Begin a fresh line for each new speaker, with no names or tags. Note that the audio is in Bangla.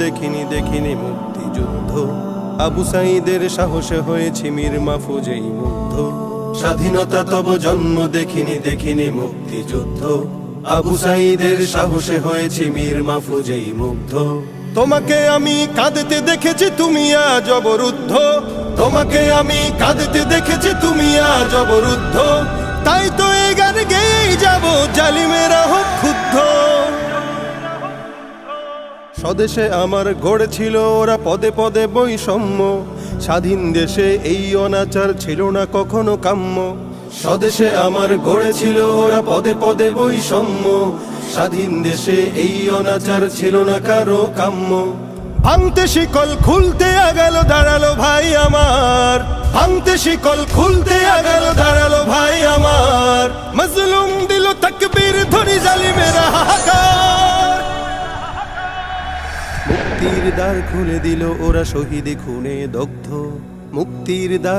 দেখিনি দেখিনি মুক্তিযুদ্ধ, আবু সাঈদের সাহসে হয়েছি মীর মাহফুজেই মুগ্ধ। স্বাধীনতা তব জন্ম দেখিনি দেখিনি মুক্তিযুদ্ধ, আবু সাঈদের সাহসে হয়েছি মীর মাহফুজেই মুগ্ধ। তোমাকে আমি কাঁদতে দেখেছি তুমি আজ অবরুদ্ধ, তোমাকে আমি কাঁদতে দেখেছি তুমি আজ অবরুদ্ধ। তাই তো এই গান গেয়েই যাব জালিমেরা হোক ক্ষুব্ধ। স্বদেশে আমার গড়েছিল ওরা পদে পদে বৈষম্য, স্বাধীন দেশে এই অনাচার ছিল না কখনো কাম্য। স্বদেশে আমার গড়েছিল ওরা পদে পদে বৈষম্য, স্বাধীন দেশে এই অনাচার ছিল না কারো কাম্য। ভাঙতে শিকল খুলতে আগাল দাঁড়ালো ভাই আমার, ভাঙতে শিকল খুলতে আগাল দাঁড়ালো ভাই আমার। মজলুম দিল তাকবীর ধ্বনি জালিমেরা হাহাকার। মুক্তির দ্বার খুলে দিল ওরা শহীদ খুনে দগ্ধ, মুক্তির দ্বার